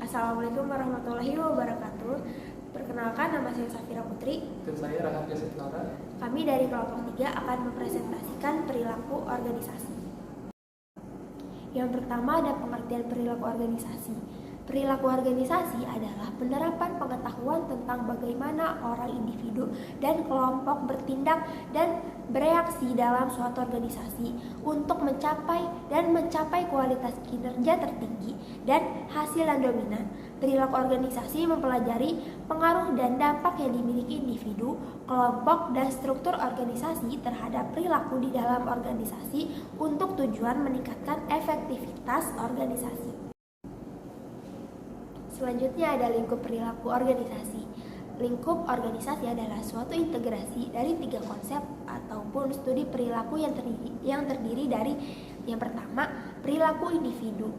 Assalamualaikum warahmatullahi wabarakatuh. Perkenalkan, nama saya Safira Putri. Dan saya Raharja Setlara. Kami dari kelompok 3 akan mempresentasikan perilaku organisasi. Yang pertama ada pengertian perilaku organisasi. Perilaku organisasi adalah penerapan pengetahuan tentang bagaimana orang individu dan kelompok bertindak dan bereaksi dalam suatu organisasi untuk mencapai kualitas kinerja tertinggi dan hasil yang dominan. Perilaku organisasi mempelajari pengaruh dan dampak yang dimiliki individu, kelompok, dan struktur organisasi terhadap perilaku di dalam organisasi untuk tujuan meningkatkan efektivitas organisasi. Selanjutnya ada lingkup perilaku organisasi. Lingkup organisasi adalah suatu integrasi dari 3 konsep ataupun studi perilaku yang terdiri dari yang pertama, perilaku individu.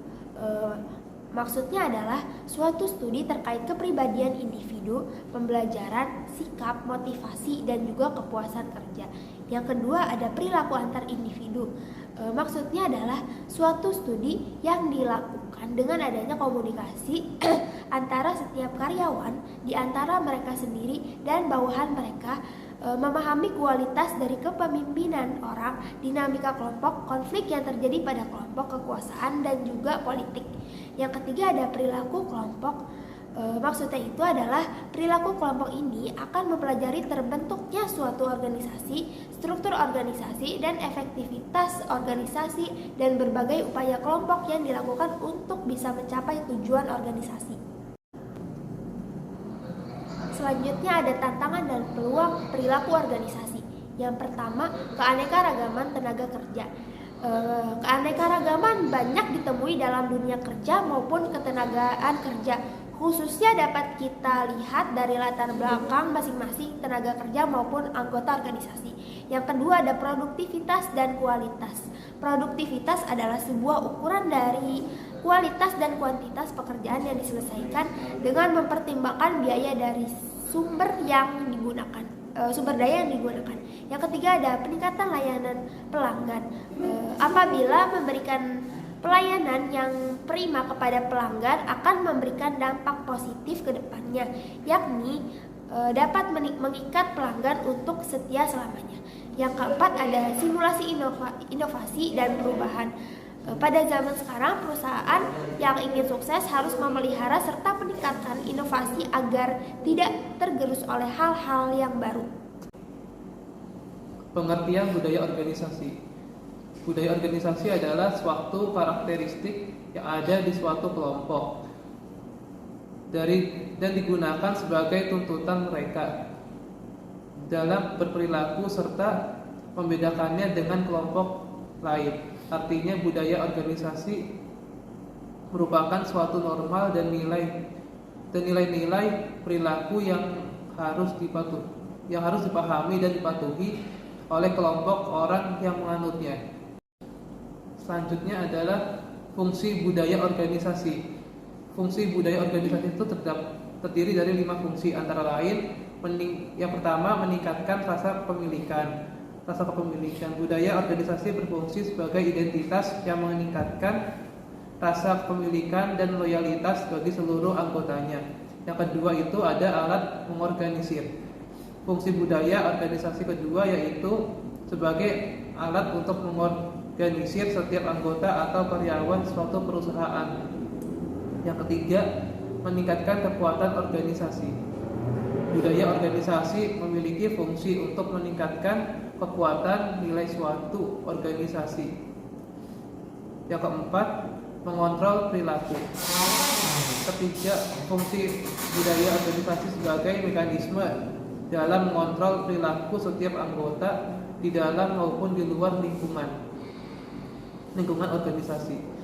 Maksudnya adalah suatu studi terkait kepribadian individu, pembelajaran, sikap, motivasi, dan juga kepuasan kerja. Yang kedua ada perilaku antar individu. Maksudnya adalah suatu studi yang dilakukan dengan adanya komunikasi antara setiap karyawan di antara mereka sendiri dan bawahan mereka, memahami kualitas dari kepemimpinan orang, dinamika kelompok, konflik yang terjadi pada kelompok, kekuasaan, dan juga politik. Yang ketiga ada perilaku kelompok. Maksudnya itu adalah perilaku kelompok ini akan mempelajari terbentuknya suatu organisasi, struktur organisasi, dan efektivitas organisasi dan berbagai upaya kelompok yang dilakukan untuk bisa mencapai tujuan organisasi. Selanjutnya ada tantangan dan peluang perilaku organisasi. Yang pertama, keanekaragaman tenaga kerja. Keanekaragaman banyak ditemui dalam dunia kerja maupun ketenagaan kerja. Khususnya dapat kita lihat dari latar belakang masing-masing tenaga kerja maupun anggota organisasi. Yang kedua ada produktivitas dan kualitas. Produktivitas adalah sebuah ukuran dari kualitas dan kuantitas pekerjaan yang diselesaikan dengan mempertimbangkan biaya dari sumber daya yang digunakan. Yang ketiga ada peningkatan layanan pelanggan. Apabila memberikan pelayanan yang prima kepada pelanggan akan memberikan dampak positif ke depannya, yakni dapat mengikat pelanggan untuk setia selamanya. Yang keempat ada simulasi inovasi dan perubahan. Pada zaman sekarang, perusahaan yang ingin sukses harus memelihara serta meningkatkan inovasi agar tidak tergerus oleh hal-hal yang baru. Pengertian budaya organisasi. Budaya organisasi adalah suatu karakteristik yang ada di suatu kelompok dan digunakan sebagai tuntutan mereka dalam berperilaku serta membedakannya dengan kelompok lain. Artinya budaya organisasi merupakan suatu normal dan nilai-nilai perilaku yang harus dipahami dan dipatuhi oleh kelompok orang yang menganutnya. Selanjutnya adalah fungsi budaya organisasi. Fungsi budaya organisasi itu terdiri dari 5 fungsi, antara lain yang pertama meningkatkan rasa kepemilikan. Budaya organisasi berfungsi sebagai identitas yang meningkatkan rasa kepemilikan dan loyalitas bagi seluruh anggotanya. Yang kedua itu ada alat mengorganisir. Fungsi budaya organisasi kedua yaitu sebagai alat untuk mengorganisir setiap anggota atau karyawan suatu perusahaan. Yang ketiga, meningkatkan kekuatan organisasi. Budaya organisasi memiliki fungsi untuk meningkatkan kekuatan nilai suatu organisasi. Yang keempat, mengontrol perilaku. Ketiga, fungsi budaya organisasi sebagai mekanisme dalam mengontrol perilaku setiap anggota di dalam maupun di luar lingkungan organisasi.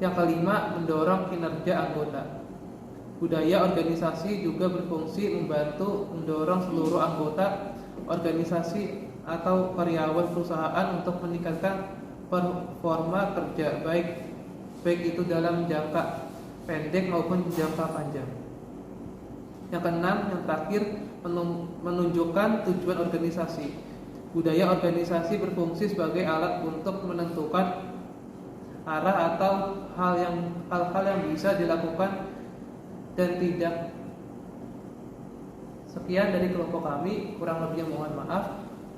Yang kelima, mendorong kinerja anggota. Budaya organisasi juga berfungsi membantu mendorong seluruh anggota organisasi atau karyawan perusahaan untuk meningkatkan performa kerja baik itu dalam jangka pendek maupun jangka panjang. Yang keenam, yang terakhir, menunjukkan tujuan organisasi. Budaya organisasi berfungsi sebagai alat untuk menentukan arah atau hal-hal yang bisa dilakukan dan tidak. Sekian dari kelompok kami, kurang lebihnya mohon maaf.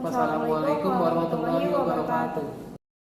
Wassalamualaikum warahmatullahi wabarakatuh.